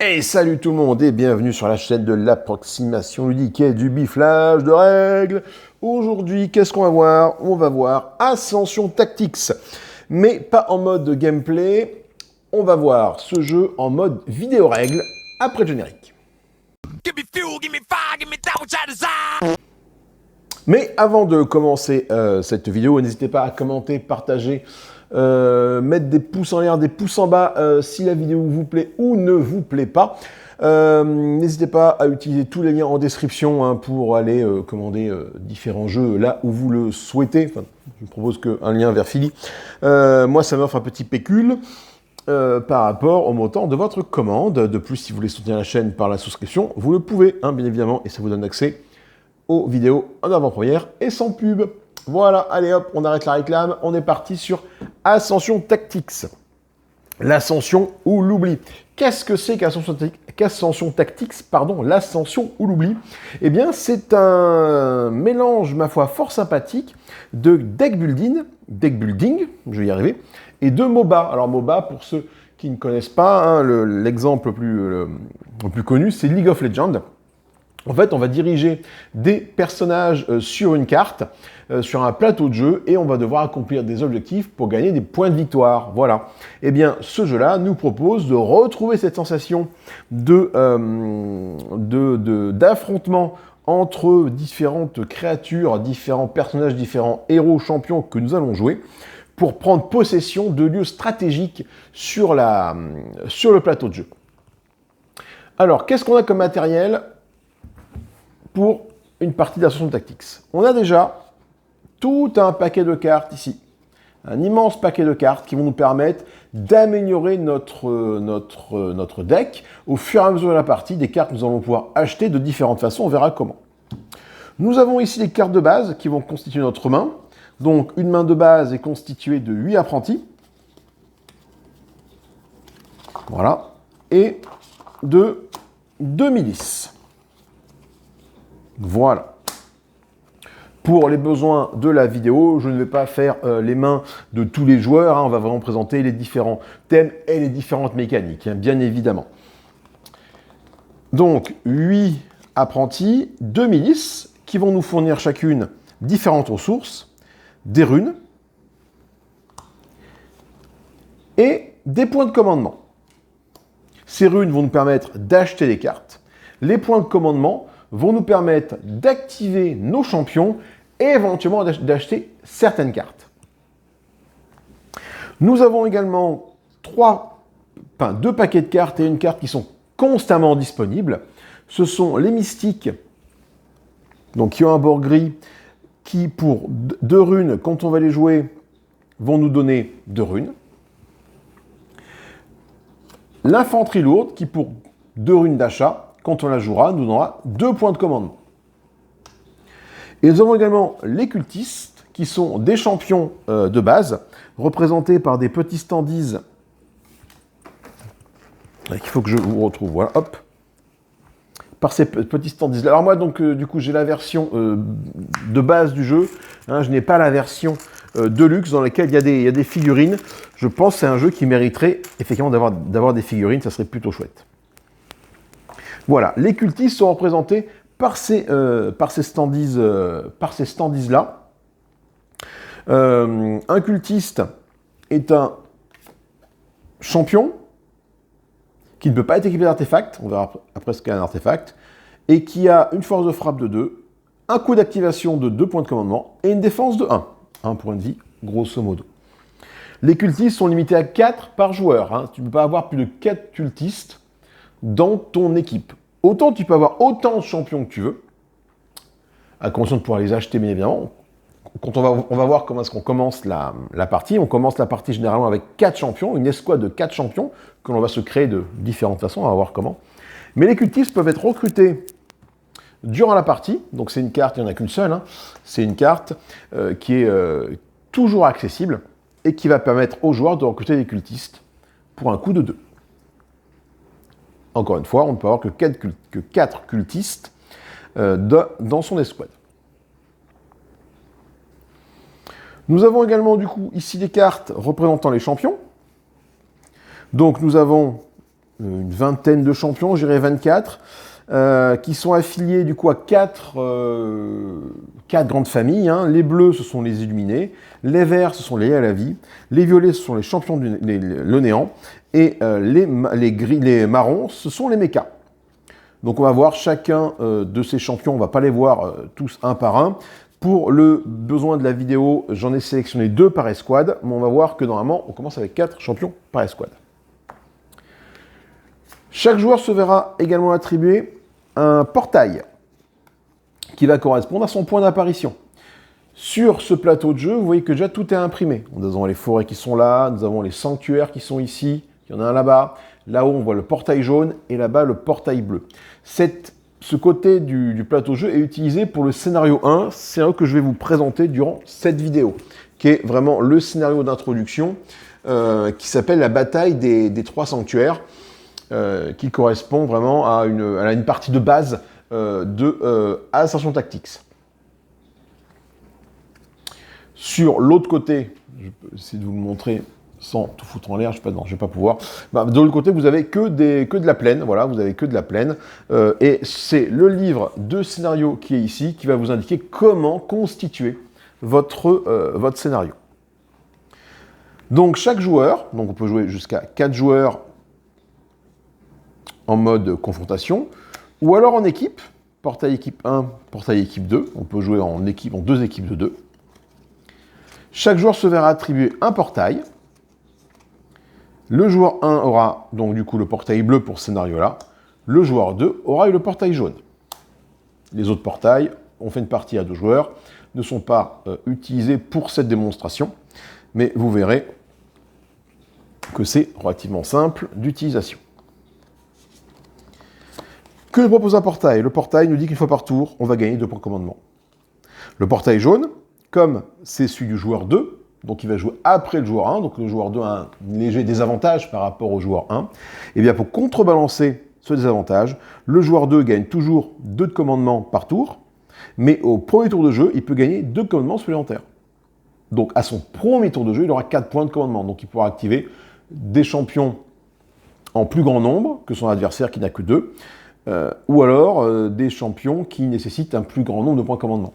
Hey, salut tout le monde et bienvenue sur la chaîne de l'approximation ludique et du biflage de règles. Aujourd'hui, qu'est-ce qu'on va voir? On va voir Ascension Tactics, mais pas en mode gameplay. On va voir ce jeu en mode vidéo règles après le générique. Mais avant de commencer cette vidéo, n'hésitez pas à commenter, partager, mettre des pouces en l'air, des pouces en bas si la vidéo vous plaît ou ne vous plaît pas. N'hésitez pas à utiliser tous les liens en description pour aller commander différents jeux là où vous le souhaitez. Enfin, je vous propose qu'un lien vers Philly. Moi, ça m'offre un petit pécule par rapport au montant de votre commande. De plus, si vous voulez soutenir la chaîne par la souscription, vous le pouvez, bien évidemment, et ça vous donne accès aux vidéos en avant-première et sans pub. Voilà, allez hop, on arrête la réclame, on est parti sur Ascension Tactics. L'ascension ou l'oubli. Qu'est-ce que c'est qu'Ascension Tactics, l'ascension ou l'oubli? Eh bien, c'est un mélange, ma foi, fort sympathique de deck building, je vais y arriver, et de MOBA. Alors MOBA, pour ceux qui ne connaissent pas, l'exemple le plus connu, c'est League of Legends. En fait, on va diriger des personnages sur une carte, sur un plateau de jeu, et on va devoir accomplir des objectifs pour gagner des points de victoire. Voilà. Eh bien, ce jeu-là nous propose de retrouver cette sensation d'affrontement entre différentes créatures, différents personnages, différents héros champions que nous allons jouer, pour prendre possession de lieux stratégiques sur le plateau de jeu. Alors, qu'est-ce qu'on a comme matériel pour une partie d'Ascension Tactics? On a déjà tout un paquet de cartes ici. Un immense paquet de cartes qui vont nous permettre d'améliorer notre deck au fur et à mesure de la partie. Des cartes que nous allons pouvoir acheter de différentes façons, on verra comment. Nous avons ici les cartes de base qui vont constituer notre main. Donc une main de base est constituée de 8 apprentis. Voilà. Et de 2 milices. Voilà. Pour les besoins de la vidéo, je ne vais pas faire les mains de tous les joueurs. On va vraiment présenter les différents thèmes et les différentes mécaniques, bien évidemment. Donc, 8 apprentis, 2 milices, qui vont nous fournir chacune différentes ressources, des runes et des points de commandement. Ces runes vont nous permettre d'acheter des cartes. Les points de commandement vont nous permettre d'activer nos champions et éventuellement d'acheter certaines cartes. Nous avons également 2 paquets de cartes et une carte qui sont constamment disponibles. Ce sont les mystiques, donc qui ont un bord gris, qui pour 2 runes, quand on va les jouer, vont nous donner 2 runes. L'infanterie lourde, qui pour 2 runes d'achat, quand on la jouera, nous donnera 2 points de commandement. Et nous avons également les cultistes, qui sont des champions de base, représentés par des petits standees. Il faut que je vous retrouve, voilà, hop. Par ces petits standees. Alors moi, donc, du coup, j'ai la version de base du jeu. Je n'ai pas la version Deluxe dans laquelle il y a des figurines. Je pense que c'est un jeu qui mériterait effectivement d'avoir des figurines, ça serait plutôt chouette. Voilà, les cultistes sont représentés par ces standees-là. Un cultiste est un champion qui ne peut pas être équipé d'artefacts, on verra après ce qu'est un artefact, et qui a une force de frappe de 2, un coup d'activation de 2 points de commandement et une défense de 1. 1 point de vie, grosso modo. Les cultistes sont limités à 4 par joueur. Tu ne peux pas avoir plus de 4 cultistes dans ton équipe. Autant tu peux avoir autant de champions que tu veux, à condition de pouvoir les acheter, bien évidemment. Quand on va voir comment est-ce qu'on commence la partie. On commence la partie généralement avec 4 champions, une escouade de 4 champions, que l'on va se créer de différentes façons, on va voir comment. Mais les cultistes peuvent être recrutés durant la partie, donc c'est une carte, il n'y en a qu'une seule, c'est une carte qui est toujours accessible et qui va permettre aux joueurs de recruter des cultistes pour un coût de 2. Encore une fois, on ne peut avoir que 4 cultistes dans son escouade. Nous avons également du coup ici des cartes représentant les champions. Donc nous avons une vingtaine de champions, je dirais 24, qui sont affiliés du coup à quatre grandes familles. Hein. Les bleus, ce sont les illuminés, les verts, ce sont les liés à la vie, les violets, ce sont les champions le néant, et les marrons, ce sont les mechas. Donc on va voir chacun de ces champions, on ne va pas les voir tous un par un. Pour le besoin de la vidéo, j'en ai sélectionné 2 par escouade, mais on va voir que normalement, on commence avec 4 champions par escouade. Chaque joueur se verra également attribuer un portail qui va correspondre à son point d'apparition. Sur ce plateau de jeu, vous voyez que déjà tout est imprimé. Nous avons les forêts qui sont là, nous avons les sanctuaires qui sont ici, il y en a un là-bas. Là-haut, on voit le portail jaune et là-bas, le portail bleu. Ce côté du plateau de jeu est utilisé pour le scénario 1, scénario que je vais vous présenter durant cette vidéo, qui est vraiment le scénario d'introduction qui s'appelle la bataille des 3 sanctuaires, qui correspond vraiment à une partie de base de Ascension Tactics. Sur l'autre côté, je peux essayer de vous le montrer sans tout foutre en l'air, je ne vais pas pouvoir. De l'autre côté, vous avez que de la plaine, voilà, vous avez que de la plaine. Et c'est le livre de scénario qui est ici, qui va vous indiquer comment constituer votre scénario. Donc chaque joueur, donc on peut jouer jusqu'à 4 joueurs en mode confrontation, ou alors en équipe, portail équipe 1, portail équipe 2, on peut jouer en 2 équipes de 2. Chaque joueur se verra attribuer un portail. Le joueur 1 aura donc du coup le portail bleu pour ce scénario-là. Le joueur 2 aura eu le portail jaune. Les autres portails, on fait une partie à 2 joueurs, ne sont pas utilisés pour cette démonstration, mais vous verrez que c'est relativement simple d'utilisation. Que nous propose un portail? Le portail nous dit qu'une fois par tour, on va gagner 2 points de commandement. Le portail jaune, comme c'est celui du joueur 2, donc il va jouer après le joueur 1, donc le joueur 2 a un léger désavantage par rapport au joueur 1, et bien pour contrebalancer ce désavantage, le joueur 2 gagne toujours 2 de commandement par tour, mais au premier tour de jeu, il peut gagner 2 commandements supplémentaires. Donc à son premier tour de jeu, il aura 4 points de commandement, donc il pourra activer des champions en plus grand nombre que son adversaire qui n'a que 2, ou alors des champions qui nécessitent un plus grand nombre de points de commandement.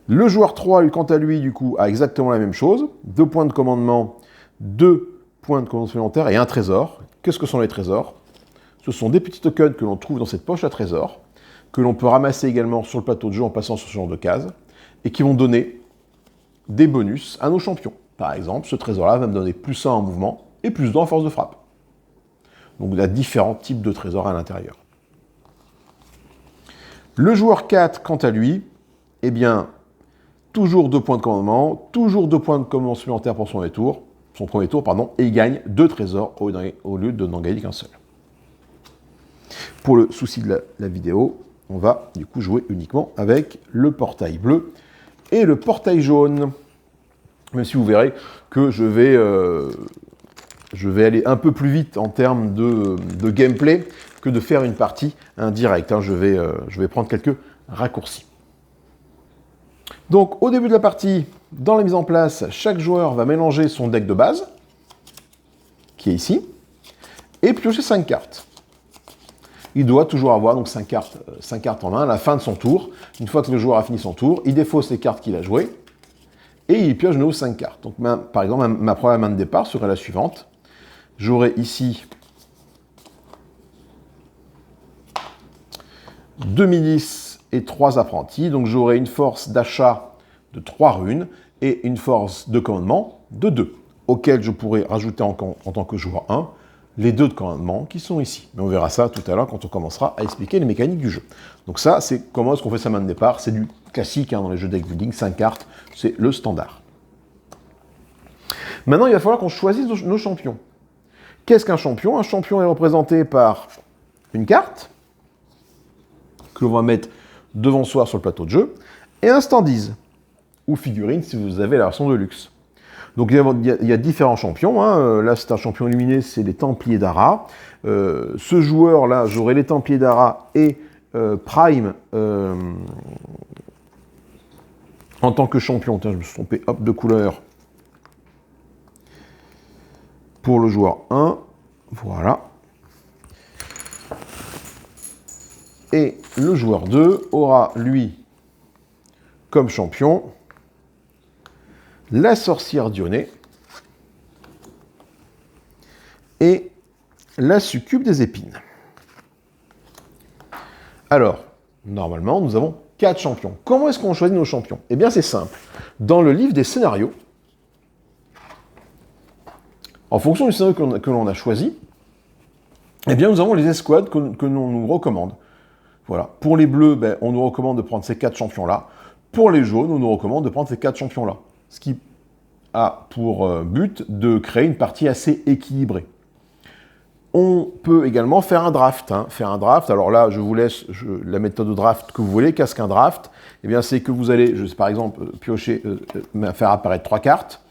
Le joueur 3, quant à lui, du coup, a exactement la même chose. 2 points de commandement, 2 points de commandement supplémentaires et un trésor. Qu'est-ce que sont les trésors? Ce sont des petits tokens que l'on trouve dans cette poche à trésor, que l'on peut ramasser également sur le plateau de jeu en passant sur ce genre de cases, et qui vont donner des bonus à nos champions. Par exemple, ce trésor-là va me donner plus 1 en mouvement et plus 2 en force de frappe. Donc il y a différents types de trésors à l'intérieur. Le joueur 4, quant à lui, eh bien, toujours 2 points de commandement, toujours 2 points de commandement supplémentaires pour son premier tour, et il gagne 2 trésors au lieu de n'en gagner qu'un seul. Pour le souci de la vidéo, on va du coup jouer uniquement avec le portail bleu et le portail jaune. Même si vous verrez que je vais aller un peu plus vite en termes de gameplay que de faire une partie indirecte. Je vais prendre quelques raccourcis. Donc, au début de la partie, dans la mise en place, chaque joueur va mélanger son deck de base, qui est ici, et piocher 5 cartes. Il doit toujours avoir donc 5 cartes en main à la fin de son tour. Une fois que le joueur a fini son tour, il défausse les cartes qu'il a jouées, et il pioche de nouveau 5 cartes. Donc, par exemple, ma première main de départ serait la suivante. J'aurai ici 2 milices et 3 apprentis. Donc j'aurai une force d'achat de 3 runes et une force de commandement de 2, auquel je pourrai rajouter en tant que joueur 1 les 2 de commandement qui sont ici. Mais on verra ça tout à l'heure quand on commencera à expliquer les mécaniques du jeu. Donc ça, c'est comment est-ce qu'on fait sa main de départ. C'est du classique dans les jeux deck building, 5 cartes, c'est le standard. Maintenant, il va falloir qu'on choisisse nos champions. Qu'est-ce qu'un champion? Un champion est représenté par une carte que l'on va mettre devant soi sur le plateau de jeu et un standees ou figurine si vous avez la version de luxe. Donc il y a différents champions. Là, c'est un champion illuminé, c'est les Templiers d'Ara. Ce joueur-là, j'aurai les Templiers d'Ara et Prime en tant que champion. Tiens, je me suis trompé, hop, de couleur. Pour le joueur 1, Voilà. Et le joueur 2 aura, lui, comme champion, la sorcière Dionée et la succube des épines. Alors, normalement, nous avons 4 champions. Comment est-ce qu'on choisit nos champions? Eh bien, c'est simple. Dans le livre des scénarios, en fonction du scénario que l'on a choisi, eh bien, nous avons les escouades que l'on nous recommande. Voilà. Pour les bleus, ben, on nous recommande de prendre ces 4 champions-là. Pour les jaunes, on nous recommande de prendre ces 4 champions-là. Ce qui a pour but de créer une partie assez équilibrée. On peut également faire un draft. Faire un draft, alors là, je vous laisse la méthode de draft que vous voulez. Qu'est-ce qu'un draft? Eh bien, c'est que vous allez, par exemple, piocher, faire apparaître 3 cartes.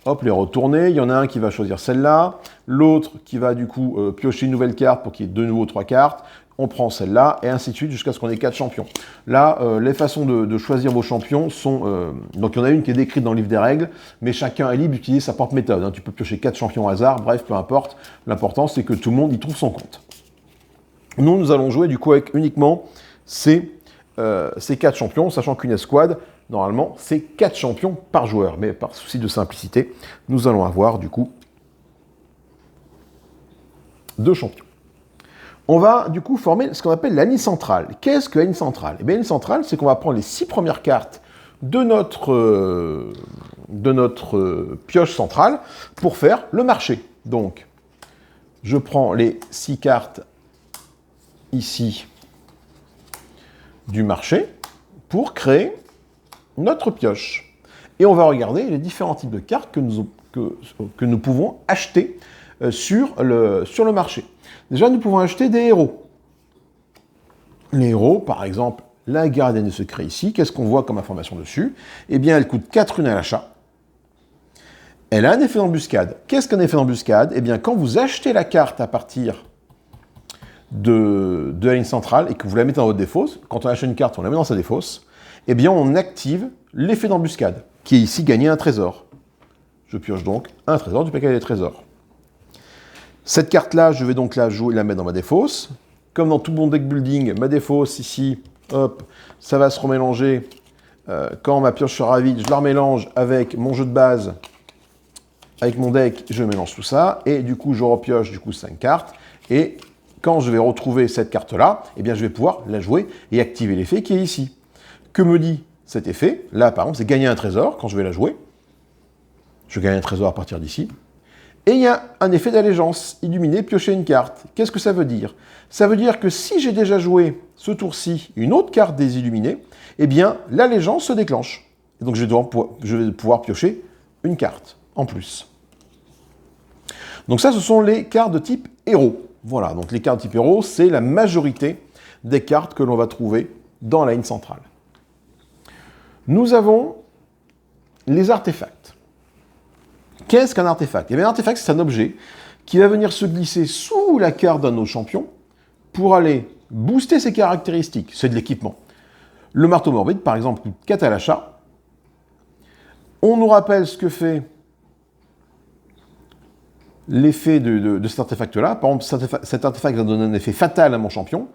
Hop, les retourner. Il y en a un qui va choisir celle-là. L'autre qui va, du coup, piocher une nouvelle carte pour qu'il y ait de nouveau 3 cartes. On prend celle-là, et ainsi de suite, jusqu'à ce qu'on ait 4 champions. Là, les façons de choisir vos champions sont... donc, il y en a une qui est décrite dans le livre des règles, mais chacun est libre d'utiliser sa propre méthode. Tu peux piocher 4 champions au hasard, bref, peu importe. L'important, c'est que tout le monde y trouve son compte. Nous allons jouer, du coup, avec uniquement ces 4 champions, sachant qu'une escouade, normalement, c'est 4 champions par joueur. Mais par souci de simplicité, nous allons avoir, du coup, 2 champions. On va du coup former ce qu'on appelle la ligne centrale. Qu'est-ce que la ligne centrale? Eh bien, la ligne centrale, c'est qu'on va prendre les 6 premières cartes de notre pioche centrale pour faire le marché. Donc, je prends les 6 cartes ici du marché pour créer notre pioche. Et on va regarder les différents types de cartes que nous pouvons acheter sur le marché. Déjà, nous pouvons acheter des héros. Les héros, par exemple, la gardienne des secrets ici, qu'est-ce qu'on voit comme information dessus? Eh bien, elle coûte 4 runes à l'achat. Elle a un effet d'embuscade. Qu'est-ce qu'un effet d'embuscade? Eh bien, quand vous achetez la carte à partir de la ligne centrale et que vous la mettez dans votre défausse, quand on achète une carte, on la met dans sa défausse, eh bien, on active l'effet d'embuscade, qui est ici gagner un trésor. Je pioche donc un trésor du paquet des trésors. Cette carte-là, je vais donc la jouer, la mettre dans ma défausse. Comme dans tout bon deck building, ma défausse ici, hop, ça va se remélanger. Quand ma pioche sera vide, je la remélange avec mon jeu de base, avec mon deck, je mélange tout ça. Et du coup, je repioche 5 cartes. Et quand je vais retrouver cette carte-là, eh bien, je vais pouvoir la jouer et activer l'effet qui est ici. Que me dit cet effet? Là, par exemple, c'est gagner un trésor quand je vais la jouer. Je gagne un trésor à partir d'ici. Et il y a un effet d'allégeance, illuminer, piocher une carte. Qu'est-ce que ça veut dire? Ça veut dire que si j'ai déjà joué ce tour-ci une autre carte des illuminés, eh bien l'allégeance se déclenche. Et donc je vais pouvoir piocher une carte en plus. Donc ça, ce sont les cartes de type héros. Voilà, donc les cartes de type héros, c'est la majorité des cartes que l'on va trouver dans la ligne centrale. Nous avons les artefacts. Qu'est-ce qu'un artefact? Eh bien, un artefact, c'est un objet qui va venir se glisser sous la carte d'un de nos champions pour aller booster ses caractéristiques. C'est de l'équipement. Le marteau morbide, par exemple, coûte 4 à l'achat. On nous rappelle ce que fait l'effet de cet artefact-là. Par exemple, cet artefact va donner un effet fatal à mon champion.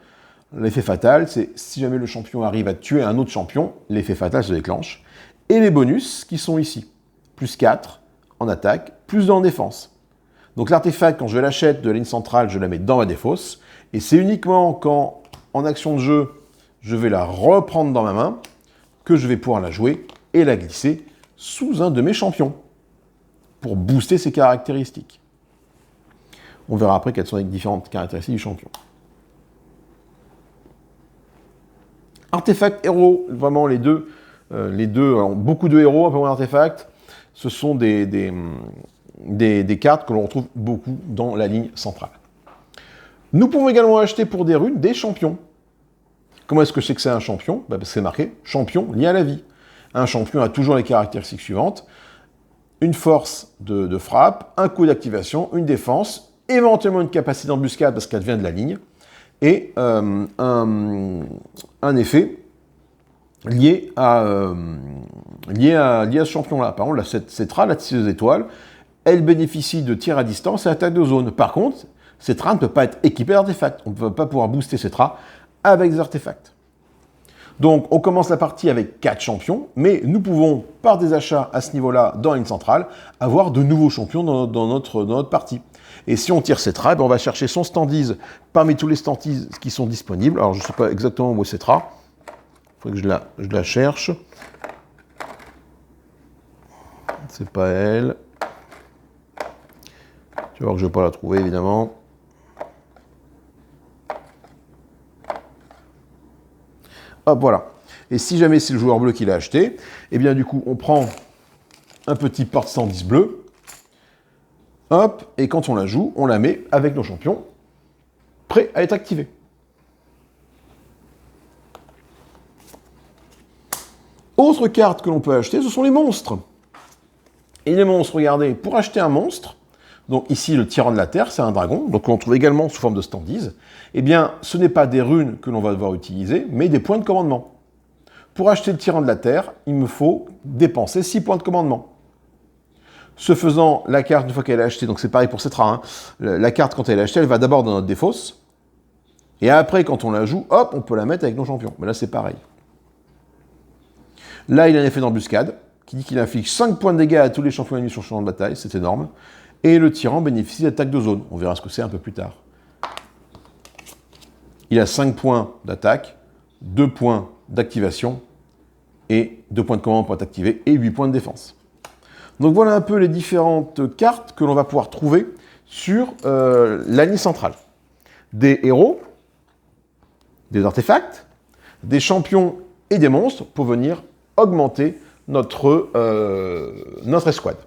L'effet fatal, c'est si jamais le champion arrive à tuer un autre champion, l'effet fatal se déclenche. Et les bonus qui sont ici. Plus 4 en attaque, plus 2 en défense. Donc l'artefact, quand je l'achète de la ligne centrale, je la mets dans ma défausse. Et c'est uniquement quand, en action de jeu, je vais la reprendre dans ma main, que je vais pouvoir la jouer et la glisser sous un de mes champions, pour booster ses caractéristiques. On verra après quelles sont les différentes caractéristiques du champion. Artefact, héros, vraiment les deux ont beaucoup de héros, un peu moins d'artefacts. Ce sont des cartes que l'on retrouve beaucoup dans la ligne centrale. Nous pouvons également acheter pour des runes des champions. Comment est-ce que je sais que c'est un champion? Parce que c'est marqué « champion lié à la vie ». Un champion a toujours les caractéristiques suivantes. Une force de frappe, un coup d'activation, une défense, éventuellement une capacité d'embuscade parce qu'elle vient de la ligne, et un effet lié à ce champion-là. Par exemple, la Cetra, la tisseuse étoile, elle bénéficie de tir à distance et attaque de zone. Par contre, Cetra ne peut pas être équipé d'artefacts. On ne peut pas pouvoir booster Cetra avec des artefacts. Donc, on commence la partie avec 4 champions, mais nous pouvons, par des achats à ce niveau-là, dans la ligne centrale, avoir de nouveaux champions dans notre partie. Et si on tire Cetra, on va chercher son standees parmi tous les standees qui sont disponibles. Alors, je ne sais pas exactement où est Cetra. Il faudrait que je la cherche. C'est pas elle. Tu vas voir que je ne vais pas la trouver, évidemment. Hop, voilà. Et si jamais c'est le joueur bleu qui l'a acheté, eh bien du coup, on prend un petit porte-standees bleu. Hop, et quand on la joue, on la met avec nos champions, prêts à être activés. Autre carte que l'on peut acheter, ce sont les monstres. Et les monstres, regardez, pour acheter un monstre, donc ici le tyran de la terre, c'est un dragon, donc on trouve également sous forme de standees, eh bien ce n'est pas des runes que l'on va devoir utiliser, mais des points de commandement. Pour acheter le tyran de la terre, il me faut dépenser 6 points de commandement. Ce faisant, la carte, une fois qu'elle est achetée, donc c'est pareil pour Cetra, hein, la carte quand elle est achetée, elle va d'abord dans notre défausse, et après quand on la joue, hop, on peut la mettre avec nos champions. Mais là c'est pareil. Là il a un effet d'embuscade, qui dit qu'il inflige 5 points de dégâts à tous les champions ennemis sur le champ de bataille, c'est énorme. Et le tyran bénéficie d'attaque de zone. On verra ce que c'est un peu plus tard. Il a 5 points d'attaque, 2 points d'activation, et 2 points de commande pour être activé, et 8 points de défense. Donc voilà un peu les différentes cartes que l'on va pouvoir trouver sur la ligne centrale. Des héros, des artefacts, des champions et des monstres pour venir augmenter notre escouade.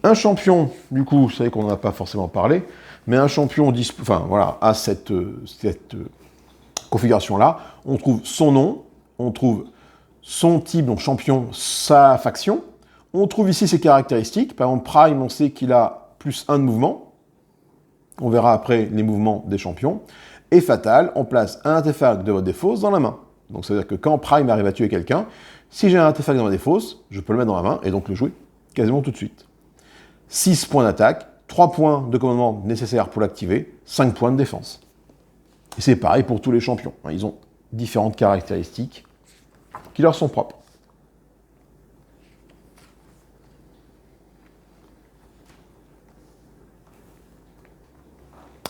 Un champion, du coup, vous savez qu'on n'en a pas forcément parlé, mais un champion a cette configuration-là. On trouve son nom, on trouve son type, donc champion, sa faction. On trouve ici ses caractéristiques. Par exemple, Prime, on sait qu'il a plus 1 de mouvement. On verra après les mouvements des champions. Et Fatal, on place un artefact de votre défausse dans la main. Donc ça veut dire que quand Prime arrive à tuer quelqu'un, si j'ai un artefact dans ma défausse, je peux le mettre dans la main et donc le jouer quasiment tout de suite. 6 points d'attaque, 3 points de commandement nécessaires pour l'activer, 5 points de défense. Et c'est pareil pour tous les champions. Ils ont différentes caractéristiques qui leur sont propres.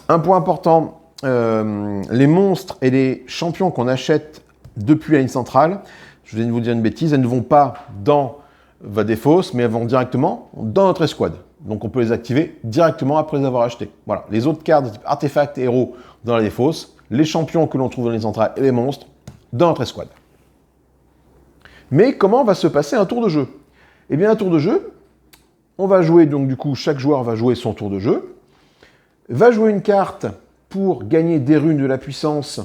Un point important, les monstres et les champions qu'on achète depuis la ligne centrale, je viens de vous dire une bêtise, elles ne vont pas dans votre défausse, mais elles vont directement dans notre escouade. Donc on peut les activer directement après les avoir achetés. Voilà, les autres cartes de type artefacts et héros dans la défausse, les champions que l'on trouve dans les centrales et les monstres dans notre escouade. Mais comment va se passer un tour de jeu? Eh bien un tour de jeu, on va jouer, donc du coup chaque joueur va jouer son tour de jeu, va jouer une carte pour gagner des runes de la puissance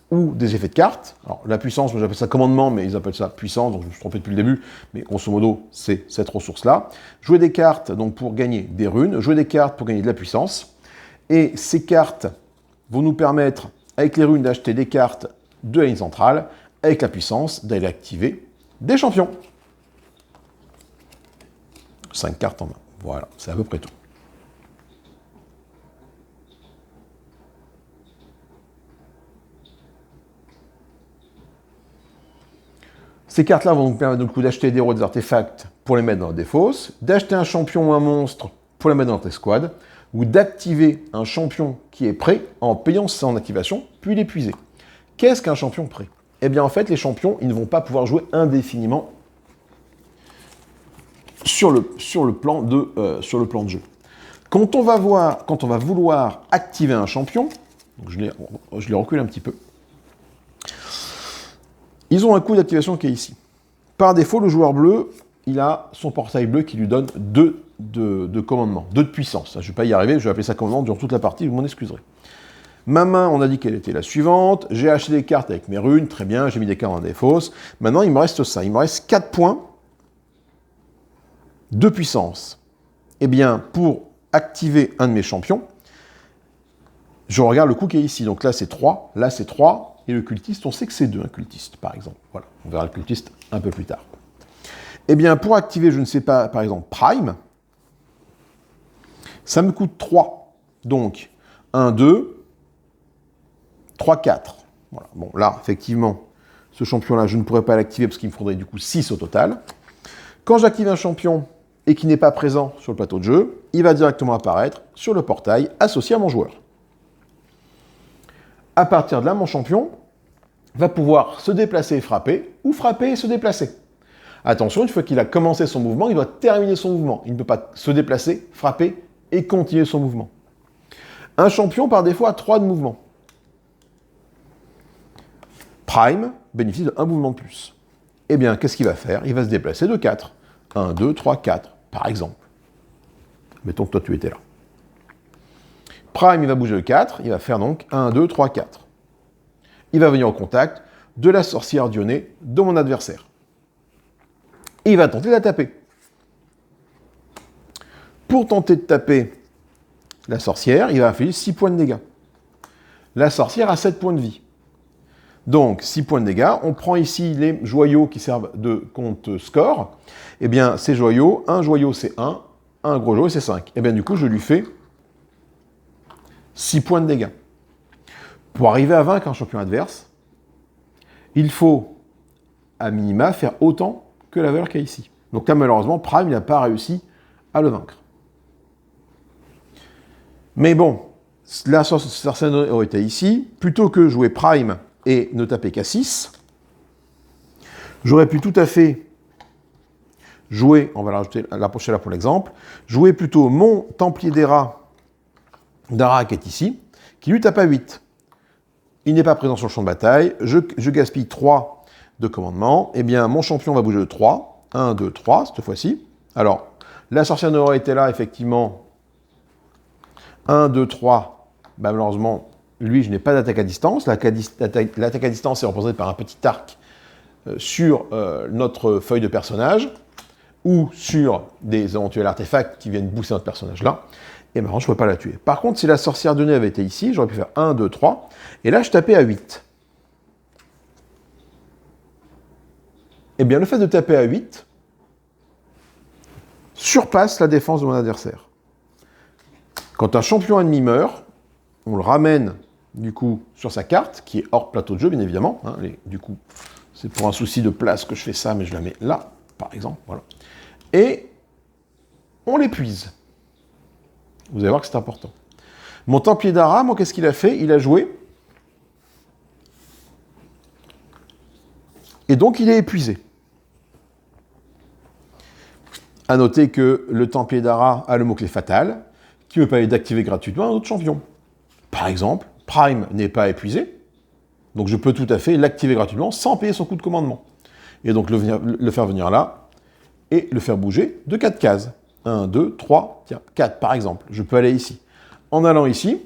ou des effets de cartes. Alors la puissance, moi j'appelle ça commandement, mais ils appellent ça puissance, donc je me suis trompé depuis le début, mais grosso modo c'est cette ressource-là. Jouer des cartes donc pour gagner des runes, jouer des cartes pour gagner de la puissance, et ces cartes vont nous permettre, avec les runes, d'acheter des cartes de la ligne centrale, avec la puissance d'aller activer des champions. 5 cartes en main. Voilà, c'est à peu près tout. Ces cartes-là vont nous permettre d'acheter des héros et des artefacts pour les mettre dans la défausse, d'acheter un champion ou un monstre pour les mettre dans notre escouade, ou d'activer un champion qui est prêt en payant son activation, puis l'épuiser. Qu'est-ce qu'un champion prêt? Eh bien en fait, les champions, ils ne vont pas pouvoir jouer indéfiniment sur le plan de jeu. Quand on va vouloir activer un champion, donc je les recule un petit peu, ils ont un coût d'activation qui est ici. Par défaut, le joueur bleu, il a son portail bleu qui lui donne 2 de commandement, 2 de puissance. Je ne vais pas y arriver, je vais appeler ça commandement durant toute la partie, vous m'en excuserez. Ma main, on a dit qu'elle était la suivante. J'ai acheté des cartes avec mes runes, très bien, j'ai mis des cartes dans des fosses. Maintenant, il me reste ça, il me reste 4 points de puissance. Eh bien, pour activer un de mes champions, Je regarde le coup qui est ici. Donc là, c'est 3, là, c'est 3, et le cultiste, on sait que c'est 2, un cultiste, par exemple. Voilà, on verra le cultiste un peu plus tard. Eh bien, pour activer, je ne sais pas, par exemple, Prime, ça me coûte 3. Donc, 1, 2, 3, 4. Voilà. Bon, là, effectivement, ce champion-là, je ne pourrais pas l'activer parce qu'il me faudrait du coup 6 au total. Quand j'active un champion et qui n'est pas présent sur le plateau de jeu, il va directement apparaître sur le portail associé à mon joueur. À partir de là, mon champion va pouvoir se déplacer et frapper, ou frapper et se déplacer. Attention, une fois qu'il a commencé son mouvement, il doit terminer son mouvement. Il ne peut pas se déplacer, frapper et continuer son mouvement. Un champion, par défaut, a 3 de mouvements. Prime bénéficie de 1 mouvement de plus. Eh bien, qu'est-ce qu'il va faire? Il va se déplacer de 4. 1, 2, 3, 4, par exemple. Mettons que toi, tu étais là. Prime, il va bouger de 4, il va faire donc 1, 2, 3, 4. Il va venir au contact de la sorcière Dionée de mon adversaire. Et il va tenter de la taper. Pour tenter de taper la sorcière, il va infliger 6 points de dégâts. La sorcière a 7 points de vie. Donc, 6 points de dégâts. On prend ici les joyaux qui servent de compte score. Eh bien, ces joyaux, un joyau c'est 1, un gros joyau c'est 5. Eh bien, du coup, je lui fais 6 points de dégâts. Pour arriver à vaincre un champion adverse, il faut, à minima, faire autant que la valeur qu'il y a ici. Donc là, malheureusement, Prime n'a pas réussi à le vaincre. Mais bon, la sorcière aurait été ici. Plutôt que jouer Prime et ne taper qu'à 6, j'aurais pu tout à fait jouer, on va la rajouter la prochaine là pour l'exemple, jouer plutôt mon Templier d'Ara qui est ici, qui lui tape à 8. Il n'est pas présent sur le champ de bataille, je gaspille 3 de commandement, eh bien mon champion va bouger de 3, 1, 2, 3 cette fois-ci. Alors, la sorcière n'aurait été là, effectivement, 1, 2, 3, bah, malheureusement, lui, je n'ai pas d'attaque à distance. L'attaque à distance est représentée par un petit arc sur notre feuille de personnage ou sur des éventuels artefacts qui viennent booster notre personnage là. Et maintenant, je ne peux pas la tuer. Par contre, si la sorcière de nez avait été ici, j'aurais pu faire 1, 2, 3. Et là, je tapais à 8. Eh bien, le fait de taper à 8 surpasse la défense de mon adversaire. Quand un champion ennemi meurt, on le ramène du coup sur sa carte, qui est hors plateau de jeu, bien évidemment. Hein, du coup, c'est pour un souci de place que je fais ça, mais je la mets là, par exemple. Voilà. Et on l'épuise. Vous allez voir que c'est important. Mon Templier d'Ara, moi, qu'est-ce qu'il a fait? Il a joué. Et donc, il est épuisé. À noter que le Templier d'Ara a le mot-clé fatal, qui me permet d'activer gratuitement un autre champion. Par exemple, Prime n'est pas épuisé, donc je peux tout à fait l'activer gratuitement sans payer son coût de commandement. Et donc le faire venir là, et le faire bouger de 4 cases. 1, 2, 3, tiens, 4 par exemple. Je peux aller ici. En allant ici,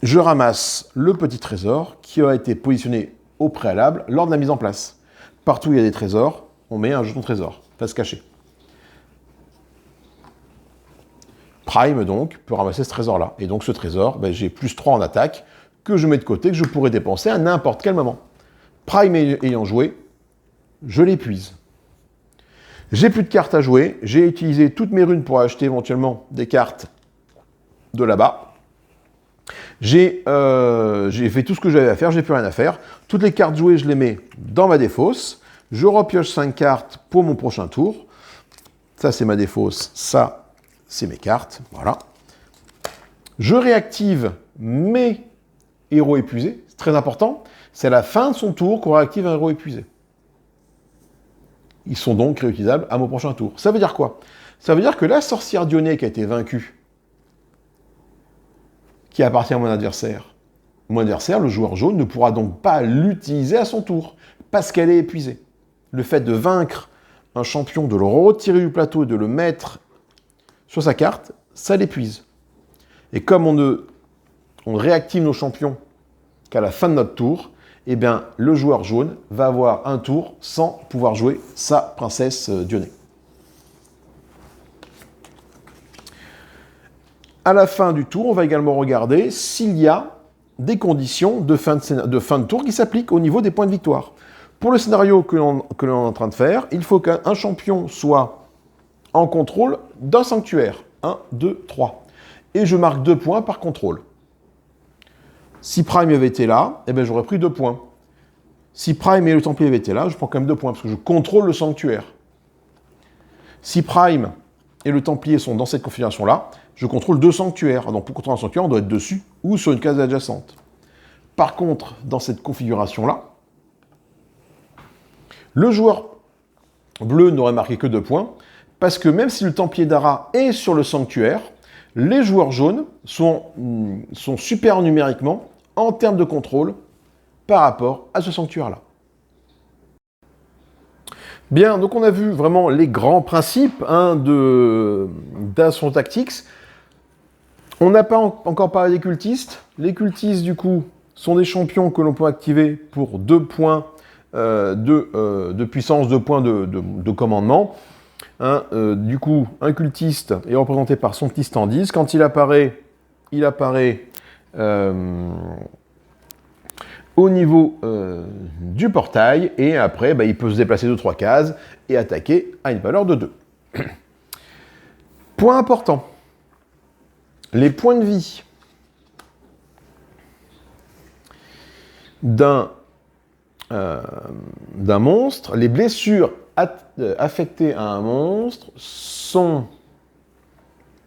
je ramasse le petit trésor qui a été positionné au préalable lors de la mise en place. Partout où il y a des trésors, on met un jeton trésor, face cachée. Prime, donc, peut ramasser ce trésor-là. Et donc, ce trésor, ben, j'ai plus 3 en attaque que je mets de côté, que je pourrais dépenser à n'importe quel moment. Prime ayant joué, je l'épuise. J'ai plus de cartes à jouer. J'ai utilisé toutes mes runes pour acheter éventuellement des cartes de là-bas. J'ai fait tout ce que j'avais à faire. J'ai plus rien à faire. Toutes les cartes jouées, je les mets dans ma défausse. Je repioche 5 cartes pour mon prochain tour. Ça, c'est ma défausse. Ça, c'est mes cartes, voilà. Je réactive mes héros épuisés, c'est très important. C'est à la fin de son tour qu'on réactive un héros épuisé. Ils sont donc réutilisables à mon prochain tour. Ça veut dire quoi? Ça veut dire que la sorcière Dionée qui a été vaincue, qui appartient à mon adversaire, le joueur jaune, ne pourra donc pas l'utiliser à son tour, parce qu'elle est épuisée. Le fait de vaincre un champion, de le retirer du plateau et de le mettre sur sa carte, ça l'épuise. Et comme on réactive nos champions qu'à la fin de notre tour, eh bien, le joueur jaune va avoir un tour sans pouvoir jouer sa princesse Dionée. À la fin du tour, on va également regarder s'il y a des conditions de fin de tour qui s'appliquent au niveau des points de victoire. Pour le scénario que l'on est en train de faire, il faut qu'un champion soit en contrôle d'un sanctuaire. 1, 2, 3. Et je marque 2 points par contrôle. Si Prime avait été là, eh ben, j'aurais pris 2 points. Si Prime et le Templier avaient été là, je prends quand même 2 points, parce que je contrôle le sanctuaire. Si Prime et le Templier sont dans cette configuration-là, je contrôle 2 sanctuaires. Donc pour contrôler un sanctuaire, on doit être dessus ou sur une case adjacente. Par contre, dans cette configuration-là, le joueur bleu n'aurait marqué que 2 points, parce que même si le Templier d'Ara est sur le sanctuaire, les joueurs jaunes sont supérieurs numériquement en termes de contrôle par rapport à ce sanctuaire-là. Bien, donc on a vu vraiment les grands principes d'Assault Tactics. On n'a pas encore parlé des cultistes. Les cultistes, du coup, sont des champions que l'on peut activer pour 2 points de puissance, 2 points de commandement. Du coup, un cultiste est représenté par son petit standise. Quand il apparaît au niveau du portail, et après, il peut se déplacer de 3 cases et attaquer à une valeur de 2. Point important, les points de vie d'un monstre, les blessures affectées à un monstre sont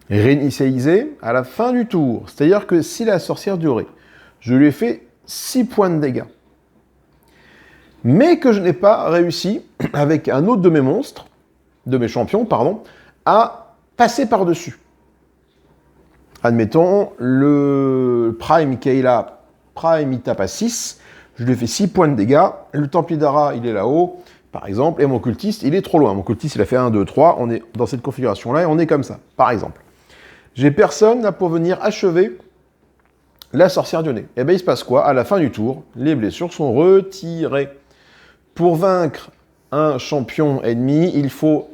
réinitialisées à la fin du tour. C'est-à-dire que si la sorcière durait, je lui ai fait 6 points de dégâts, mais que je n'ai pas réussi, avec un autre de mes monstres, de mes champions, pardon, à passer par-dessus. Admettons, le Prime qui est là, Prime il tape à 6, je lui ai fait 6 points de dégâts, le Templier d'Ara il est là-haut, par exemple, et mon cultiste il est trop loin. Mon cultiste il a fait 1, 2, 3, on est dans cette configuration-là et on est comme ça, par exemple. J'ai personne là pour venir achever la sorcière Dionée. Et bien il se passe quoi? À la fin du tour, les blessures sont retirées. Pour vaincre un champion ennemi, il faut,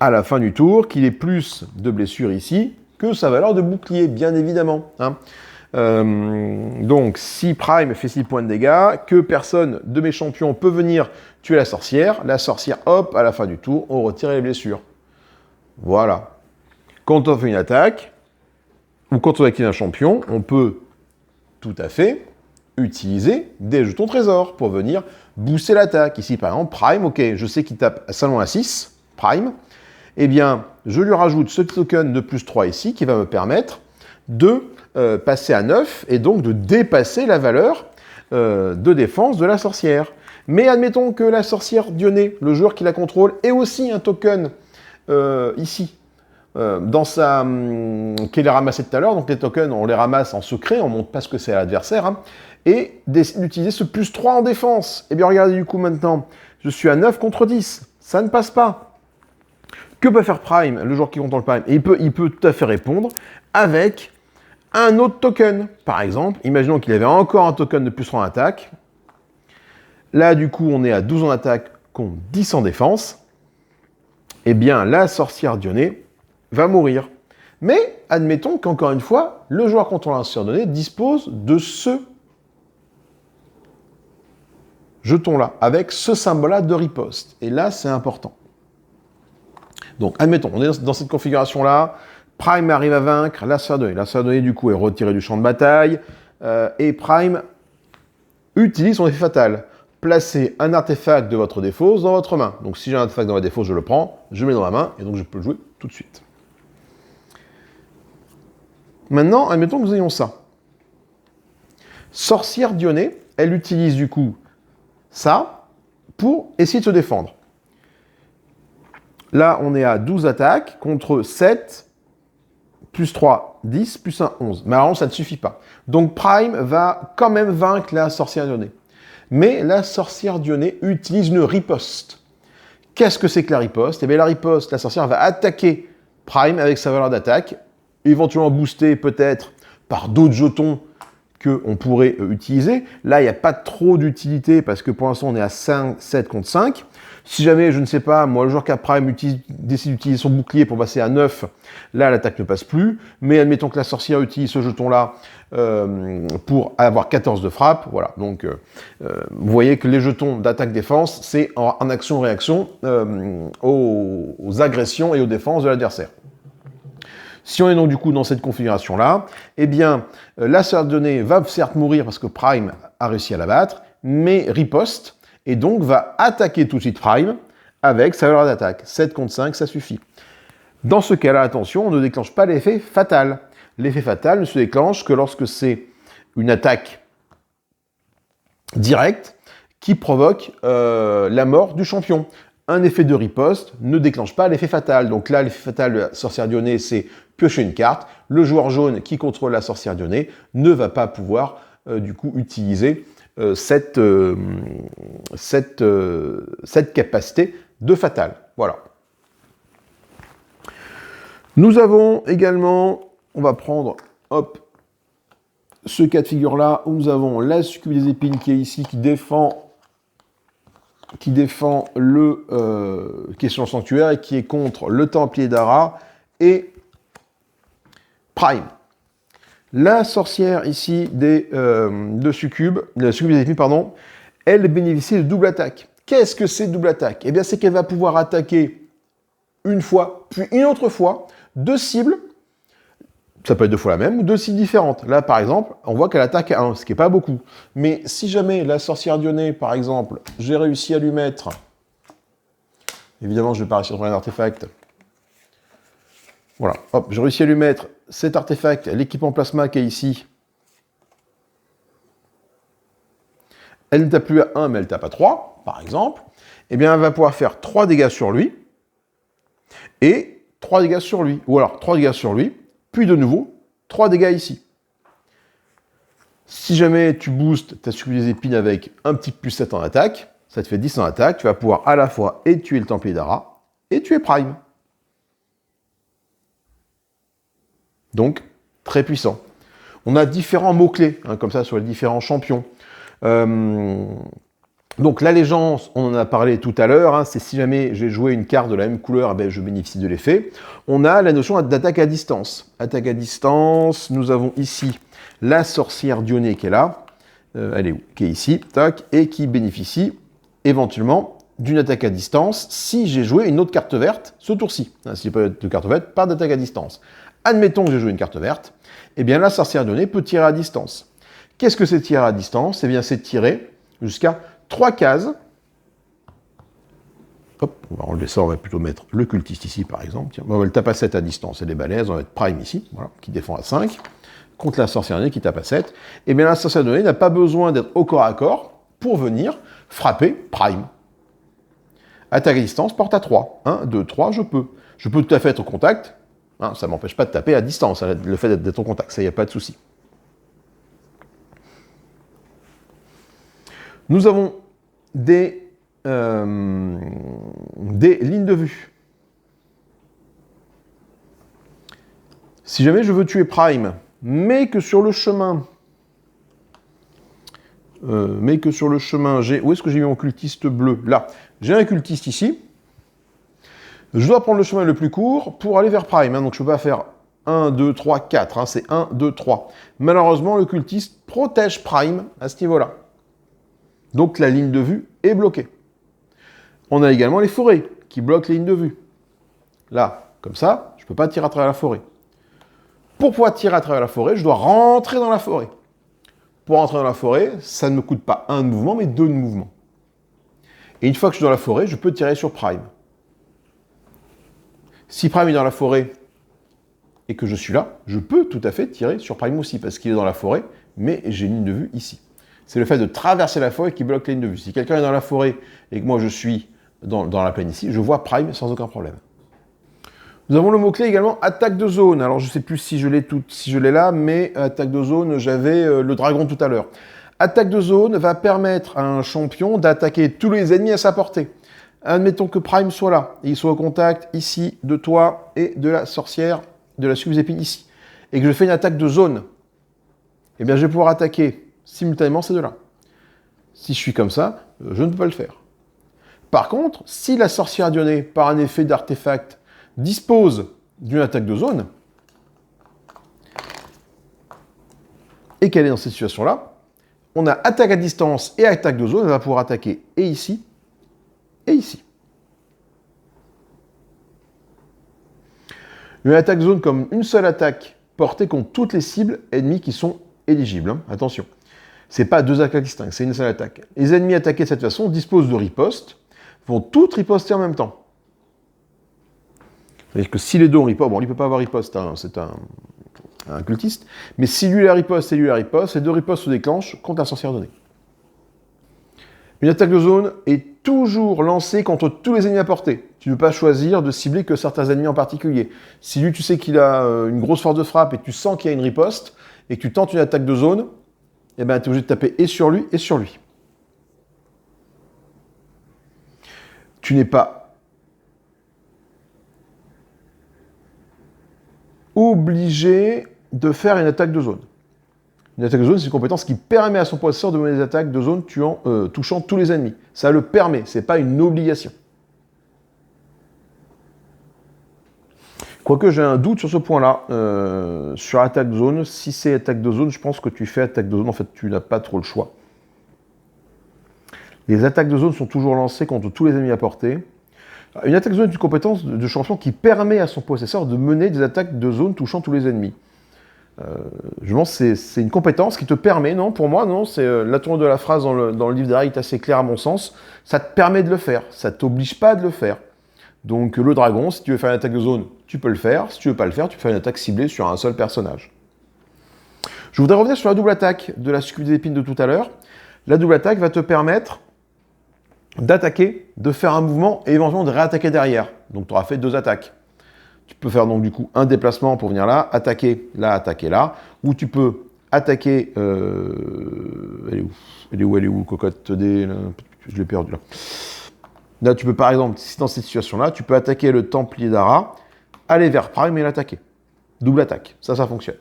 à la fin du tour, qu'il ait plus de blessures ici que sa valeur de bouclier, bien évidemment. Donc, si Prime fait 6 points de dégâts, que personne de mes champions peut venir tuer la sorcière, hop, à la fin du tour, on retire les blessures. Voilà. Quand on fait une attaque, ou quand on active un champion, on peut tout à fait utiliser des jetons trésors pour venir booster l'attaque. Ici, par exemple, Prime, ok, je sais qu'il tape seulement à 6, Prime, eh bien, je lui rajoute ce token de plus 3 ici, qui va me permettre de passer à 9, et donc de dépasser la valeur de défense de la sorcière. Mais admettons que la sorcière Dionée, le joueur qui la contrôle, ait aussi un token ici, dans sa qu'elle a ramassé tout à l'heure. Donc les tokens, on les ramasse en secret, on ne montre pas ce que c'est à l'adversaire, et d'utiliser ce plus 3 en défense. Et bien regardez du coup maintenant, je suis à 9 contre 10, ça ne passe pas. Que peut faire Prime, le joueur qui contrôle Prime? Et il peut tout à fait répondre avec un autre token. Par exemple, imaginons qu'il avait encore un token de plus 3 en attaque. Là, du coup, on est à 12 en attaque contre 10 en défense. Eh bien, la sorcière Dionée va mourir. Mais, admettons qu'encore une fois, le joueur contrôlant la sorcière Dionée dispose de ce jeton-là, avec ce symbole-là de riposte. Et là, c'est important. Donc, admettons, on est dans cette configuration-là, Prime arrive à vaincre la sorcière Dionée. La sorcière Dionée, du coup, est retirée du champ de bataille, et Prime utilise son effet fatal. Placez un artefact de votre défausse dans votre main. Donc, si j'ai un artefact dans ma défausse, je le prends, je le mets dans ma main, et donc je peux le jouer tout de suite. Maintenant, admettons que nous ayons ça. Sorcière Dionée, elle utilise du coup ça pour essayer de se défendre. Là, on est à 12 attaques contre 7, plus 3, 10, plus 1, 11. Mais alors, ça ne suffit pas. Donc, Prime va quand même vaincre la sorcière Dionée. Mais la sorcière Dionée utilise une riposte. Qu'est-ce que c'est que la riposte? Eh bien, la riposte, la sorcière va attaquer Prime avec sa valeur d'attaque, éventuellement boostée peut-être par d'autres jetons qu'on pourrait utiliser. Là, il n'y a pas trop d'utilité parce que pour l'instant, on est à 5, 7 contre 5. Si jamais, je ne sais pas, moi, le joueur qui a Prime décide d'utiliser son bouclier pour passer à 9, là, l'attaque ne passe plus. Mais admettons que la sorcière utilise ce jeton-là pour avoir 14 de frappe. Voilà, donc vous voyez que les jetons d'attaque-défense, c'est en action-réaction aux agressions et aux défenses de l'adversaire. Si on est donc du coup dans cette configuration-là, eh bien, la sorcière de données va certes mourir parce que Prime a réussi à la battre, mais riposte, et donc va attaquer tout de suite Prime avec sa valeur d'attaque. 7 contre 5, ça suffit. Dans ce cas-là, attention, on ne déclenche pas l'effet fatal. L'effet fatal ne se déclenche que lorsque c'est une attaque directe qui provoque la mort du champion. Un effet de riposte ne déclenche pas l'effet fatal. Donc là, l'effet fatal de la sorcière Dionée, c'est piocher une carte. Le joueur jaune qui contrôle la sorcière Dionée ne va pas pouvoir du coup utiliser cette capacité de fatal. Voilà. Nous avons également, on va prendre, hop, ce cas de figure-là, où nous avons la succube des épines qui est ici, qui défend le question sanctuaire et qui est contre le Templier d'Ara et Prime. La sorcière ici de succube, la succube des épines, pardon, elle bénéficie de double attaque. Qu'est-ce que c'est double attaque? Eh bien, c'est qu'elle va pouvoir attaquer une fois, puis une autre fois, deux cibles. Ça peut être deux fois la même ou deux cibles différentes. Là, par exemple, on voit qu'elle attaque à 1, ce qui n'est pas beaucoup. Mais si jamais la sorcière Dionée, par exemple, j'ai réussi à lui mettre... Évidemment, je ne vais pas réussir à trouver un artefact. Voilà, hop, j'ai réussi à lui mettre cet artefact, l'équipement plasma qui est ici. Elle ne tape plus à 1, mais elle tape à 3, par exemple. Eh bien, elle va pouvoir faire 3 dégâts sur lui et 3 dégâts sur lui. Ou alors 3 dégâts sur lui, puis de nouveau 3 dégâts ici. Si jamais tu boostes ta succube des épines avec un petit plus 7 en attaque, ça te fait 10 en attaque, tu vas pouvoir à la fois et tuer le Templier d'Ara et tuer Prime. Donc, très puissant. On a différents mots-clés, hein, comme ça, sur les différents champions. Donc, l'allégeance, on en a parlé tout à l'heure, hein, c'est si jamais j'ai joué une carte de la même couleur, eh bien, je bénéficie de l'effet. On a la notion d'attaque à distance. Attaque à distance, nous avons ici la sorcière Dionée qui est là. Elle est où? Qui est ici, tac, et qui bénéficie éventuellement d'une attaque à distance si j'ai joué une autre carte verte ce tour-ci. Si j'ai pas de carte verte, pas d'attaque à distance. Admettons que j'ai joué une carte verte, eh bien la sorcière Dionée peut tirer à distance. Qu'est-ce que c'est tirer à distance? Eh bien c'est tirer jusqu'à 3 cases. Hop, on va enlever ça, on va plutôt mettre le cultiste ici par exemple. Tiens, on va le taper à 7 à distance, elle est balèze, on va mettre Prime ici, voilà, qui défend à 5, contre la sorcière Dionée qui tape à 7. Eh bien la sorcière Dionée n'a pas besoin d'être au corps à corps pour venir frapper Prime. Attaque à distance, porte à 3. 1, 2, 3, je peux. Je peux tout à fait être au contact. Hein, ça ne m'empêche pas de taper à distance, hein, le fait d'être en contact, ça, il n'y a pas de souci. Nous avons des lignes de vue. Si jamais je veux tuer Prime, mais que sur le chemin, j'ai... Où est-ce que j'ai mis mon cultiste bleu? Là. J'ai un cultiste ici. Je dois prendre le chemin le plus court pour aller vers Prime. Hein, donc je ne peux pas faire 1, 2, 3, 4. Hein, c'est 1, 2, 3. Malheureusement, le cultiste protège Prime à ce niveau-là. Donc la ligne de vue est bloquée. On a également les forêts qui bloquent les lignes de vue. Là, comme ça, je ne peux pas tirer à travers la forêt. Pour pouvoir tirer à travers la forêt, je dois rentrer dans la forêt. Pour rentrer dans la forêt, ça ne me coûte pas un de mouvement, mais 2 de mouvement. Et une fois que je suis dans la forêt, je peux tirer sur Prime. Si Prime est dans la forêt et que je suis là, je peux tout à fait tirer sur Prime aussi, parce qu'il est dans la forêt, mais j'ai une ligne de vue ici. C'est le fait de traverser la forêt qui bloque la ligne de vue. Si quelqu'un est dans la forêt et que moi je suis dans la plaine ici, je vois Prime sans aucun problème. Nous avons le mot-clé également attaque de zone. Alors je ne sais plus si je l'ai là, mais attaque de zone, j'avais le dragon tout à l'heure. Attaque de zone va permettre à un champion d'attaquer tous les ennemis à sa portée. Admettons que Prime soit là, et il soit au contact ici de toi et de la sorcière de la succube des épines ici, et que je fais une attaque de zone. eh bien je vais pouvoir attaquer simultanément ces deux-là. Si je suis comme ça, je ne peux pas le faire. Par contre, si la sorcière Dionée, par un effet d'artefact, dispose d'une attaque de zone, et qu'elle est dans cette situation-là, on a attaque à distance et attaque de zone, elle va pouvoir attaquer et ici, et ici. Une attaque de zone comme une seule attaque portée contre toutes les cibles ennemies qui sont éligibles. Hein. Attention, c'est pas deux attaques distinctes, c'est une seule attaque. Les ennemis attaqués de cette façon disposent de riposte, vont toutes riposter en même temps. C'est-à-dire que si les deux ont riposte, bon, il ne peut pas avoir riposte, hein, c'est un cultiste, mais si lui la riposte et lui la riposte, les deux ripostes se déclenchent contre la sorcière donnée. Une attaque de zone est toujours lancée contre tous les ennemis à portée. Tu ne peux pas choisir de cibler que certains ennemis en particulier. Si lui, tu sais qu'il a une grosse force de frappe et tu sens qu'il y a une riposte, et que tu tentes une attaque de zone, eh ben, tu es obligé de taper et sur lui et sur lui. Tu n'es pas obligé de faire une attaque de zone. Une attaque de zone, c'est une compétence qui permet à son possesseur de mener des attaques de zone touchant tous les ennemis. Ça le permet, c'est pas une obligation. Quoique j'ai un doute sur ce point-là, sur attaque de zone. Si c'est attaque de zone, je pense que tu fais attaque de zone, en fait tu n'as pas trop le choix. Les attaques de zone sont toujours lancées contre tous les ennemis à portée. Une attaque de zone est une compétence de champion qui permet à son possesseur de mener des attaques de zone touchant tous les ennemis. Je pense que c'est une compétence qui te permet, non, pour moi, non, c'est la tournure de la phrase dans le livre des règles est assez claire à mon sens, ça te permet de le faire, ça ne t'oblige pas de le faire. Donc le dragon, si tu veux faire une attaque de zone, tu peux le faire, si tu ne veux pas le faire, tu peux faire une attaque ciblée sur un seul personnage. Je voudrais revenir sur la double attaque de la succube des épines de tout à l'heure. La double attaque va te permettre d'attaquer, de faire un mouvement et éventuellement de réattaquer derrière. Donc tu auras fait 2 attaques. Tu peux faire donc du coup un déplacement pour venir là, attaquer là, ou tu peux attaquer... Elle est où, cocotte D, là, je l'ai perdu là. Là, tu peux par exemple, si dans cette situation-là, tu peux attaquer le Templier d'Ara, aller vers Prime et l'attaquer. Double attaque, ça fonctionne.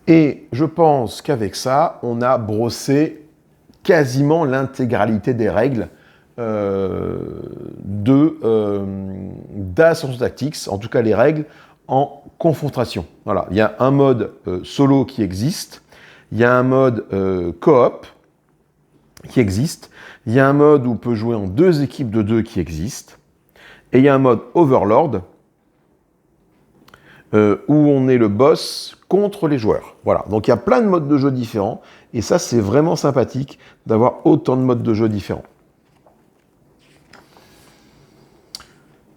Et je pense qu'avec ça, on a brossé quasiment l'intégralité des règles d'Ascension Tactics, en tout cas les règles en confrontation. Voilà, il y a un mode solo qui existe, il y a un mode coop qui existe, il y a un mode où on peut jouer en 2 équipes de 2 qui existe, et il y a un mode Overlord où on est le boss contre les joueurs. Voilà, donc il y a plein de modes de jeu différents, et ça c'est vraiment sympathique d'avoir autant de modes de jeu différents.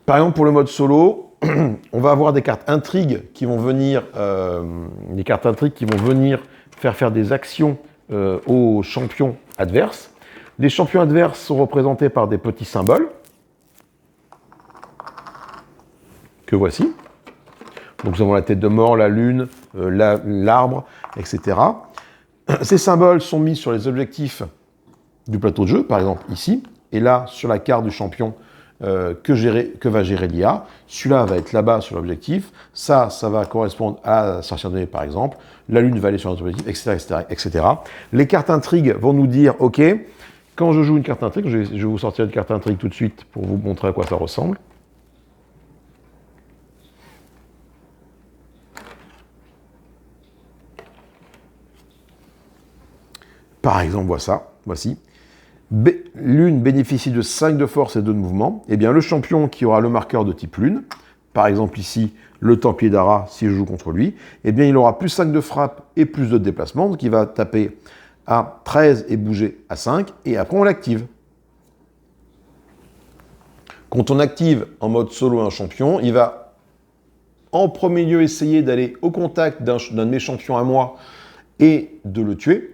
Par exemple, pour le mode solo, on va avoir des cartes intrigues qui vont venir, faire des actions aux champions adverses. Les champions adverses sont représentés par des petits symboles que voici. Donc nous avons la tête de mort, la lune, l'arbre, etc. Ces symboles sont mis sur les objectifs du plateau de jeu, par exemple ici, et là sur la carte du champion que va gérer l'IA. Celui-là va être là-bas sur l'objectif, ça va correspondre à la sorcière donnée par exemple, la lune va aller sur notre objectif, etc. Les cartes intrigues vont nous dire, ok, quand je joue une carte intrigue, je vais vous sortir une carte intrigue tout de suite pour vous montrer à quoi ça ressemble. Par exemple, voici. Lune bénéficie de 5 de force et 2 de mouvement. Eh bien, le champion qui aura le marqueur de type lune, par exemple ici, le Templier d'Ara, si je joue contre lui, eh bien, il aura plus 5 de frappe et plus 2 de déplacement, donc il va taper à 13 et bouger à 5, et après on l'active. Quand on active en mode solo un champion, il va en premier lieu essayer d'aller au contact d'un de mes champions à moi et de le tuer.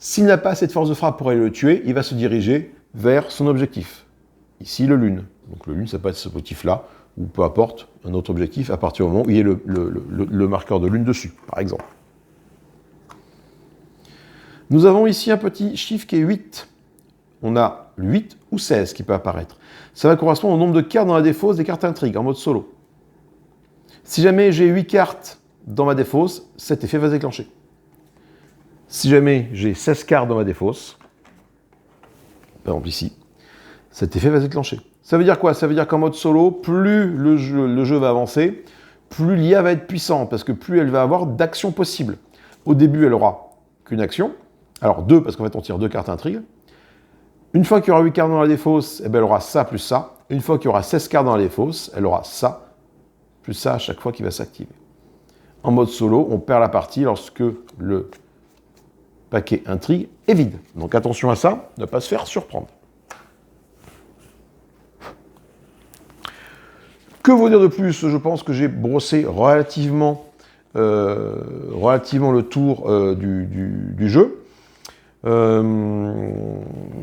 S'il n'a pas assez de force de frappe pour aller le tuer, il va se diriger vers son objectif. Ici, le lune. Donc le lune, ça peut être ce objectif-là, ou peu importe, un autre objectif, à partir du moment où il y a le marqueur de lune dessus, par exemple. Nous avons ici un petit chiffre qui est 8. on a le 8 ou 16 qui peut apparaître. Ça va correspondre au nombre de cartes dans la défausse des cartes intrigues en mode solo. Si jamais j'ai 8 cartes dans ma défausse, cet effet va se déclencher. Si jamais j'ai 16 cartes dans ma défausse, par exemple ici, cet effet va se déclencher. Ça veut dire quoi? Ça veut dire qu'en mode solo, plus le jeu va avancer, plus l'IA va être puissante, parce que plus elle va avoir d'actions possibles. Au début, elle aura qu'une action. Alors 2, parce qu'en fait, on tire 2 cartes intrigue. Une fois qu'il y aura 8 cartes dans la défausse, eh ben, elle aura ça plus ça. Une fois qu'il y aura 16 cartes dans la défausse, elle aura ça plus ça à chaque fois qu'il va s'activer. En mode solo, on perd la partie lorsque le paquet intrigue est vide. Donc attention à ça, ne pas se faire surprendre. Que vous dire de plus? Je pense que j'ai brossé relativement le tour du jeu.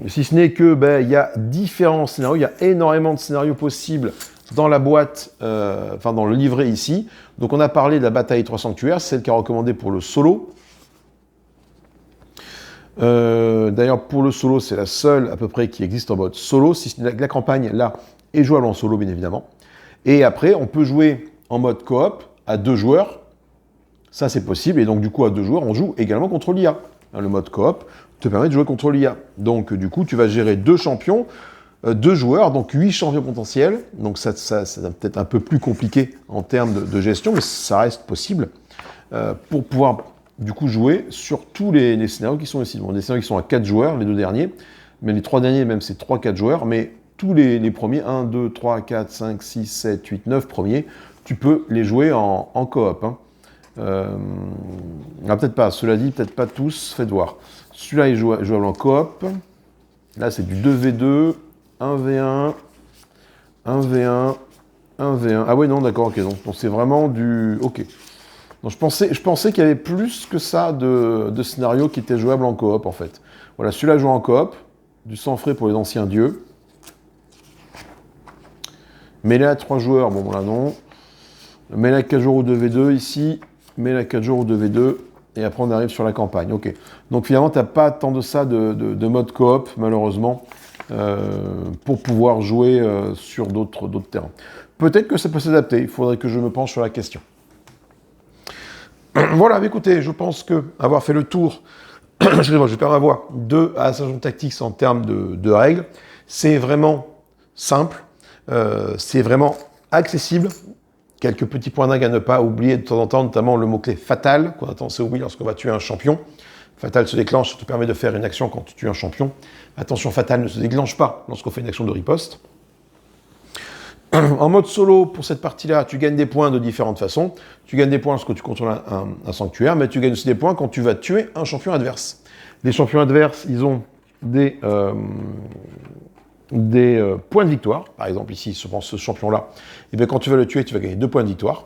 Si ce n'est que il y a différents scénarios, il y a énormément de scénarios possibles dans la boîte, enfin dans le livret ici. Donc on a parlé de la bataille 3 sanctuaires, celle qui est recommandée pour le solo. D'ailleurs pour le solo, c'est la seule à peu près qui existe en mode solo, si ce n'est la campagne là est jouable en solo bien évidemment. Et après on peut jouer en mode coop à 2 joueurs, ça c'est possible, et donc du coup à 2 joueurs on joue également contre l'IA. Le mode coop te permet de jouer contre l'IA. Donc du coup tu vas gérer 2 champions, 2 joueurs, donc 8 champions potentiels. Donc ça peut-être un peu plus compliqué en termes de gestion, mais ça reste possible pour pouvoir du coup jouer sur tous les scénarios qui sont ici. Bon, des scénarios qui sont à 4 joueurs, les 2 derniers, mais les 3 derniers même c'est 3-4 joueurs, mais tous les premiers, 1, 2, 3, 4, 5, 6, 7, 8, 9 premiers, tu peux les jouer en coop. Hein. Peut-être pas, cela dit, peut-être pas tous, faites voir. Celui-là est jouable en coop. Là, c'est du 2v2, 1v1, 1v1, 1v1. Ah oui, non, d'accord, ok. Donc c'est vraiment du... Ok. Donc je pensais qu'il y avait plus que ça de scénarios qui étaient jouables en coop, en fait. Voilà, celui-là joue en coop. Du sang frais pour les anciens dieux. Mêlée à 3 joueurs, bon là non. Mêlée à 4 joueurs ou 2v2 ici. Mêlée à 4 joueurs ou 2v2. Et après on arrive sur la campagne. Ok. Donc finalement, tu n'as pas tant de ça de mode coop, malheureusement, pour pouvoir jouer sur d'autres terrains. Peut-être que ça peut s'adapter. Il faudrait que je me penche sur la question. Voilà, écoutez, je pense que avoir fait le tour, excusez-moi, je perds ma voix, de Assassin's Tactics en termes de règles, c'est vraiment simple. C'est vraiment accessible. Quelques petits points dingues à ne pas oublier de temps en temps, notamment le mot-clé fatal, qu'on a tendance à oublier lorsqu'on va tuer un champion. Fatal se déclenche, ça te permet de faire une action quand tu tues un champion. Attention, fatal ne se déclenche pas lorsqu'on fait une action de riposte. En mode solo, pour cette partie-là, tu gagnes des points de différentes façons. Tu gagnes des points lorsque tu contrôles un sanctuaire, mais tu gagnes aussi des points quand tu vas tuer un champion adverse. Les champions adverses, ils ont des points de victoire. Par exemple, ici, je pense ce champion-là, et bien quand tu vas le tuer, tu vas gagner 2 points de victoire.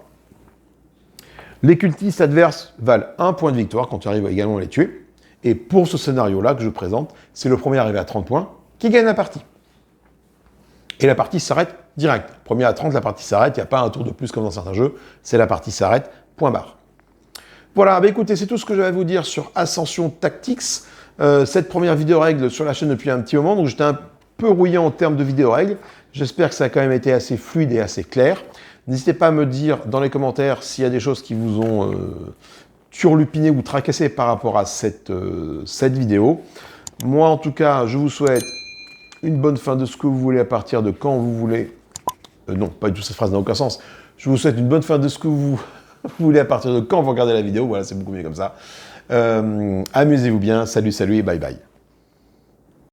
Les cultistes adverses valent 1 point de victoire quand tu arrives également à les tuer. Et pour ce scénario-là que je présente, c'est le premier arrivé à 30 points qui gagne la partie. Et la partie s'arrête direct. Premier à 30, la partie s'arrête, il n'y a pas un tour de plus comme dans certains jeux, c'est la partie s'arrête, point barre. Voilà, écoutez, c'est tout ce que j'avais à vous dire sur Ascension Tactics. Cette première vidéo règle sur la chaîne depuis un petit moment, donc j'étais un peu rouillé en termes de vidéo règles. J'espère que ça a quand même été assez fluide et assez clair. N'hésitez pas à me dire dans les commentaires s'il y a des choses qui vous ont turlupiné ou tracassé par rapport à cette vidéo. Moi, en tout cas, je vous souhaite une bonne fin de ce que vous voulez à partir de quand vous voulez. Non, pas du tout, cette phrase n'a aucun sens. Je vous souhaite une bonne fin de ce que vous voulez à partir de quand vous regardez la vidéo. Voilà, c'est beaucoup mieux comme ça. Amusez-vous bien. Salut, salut et bye bye.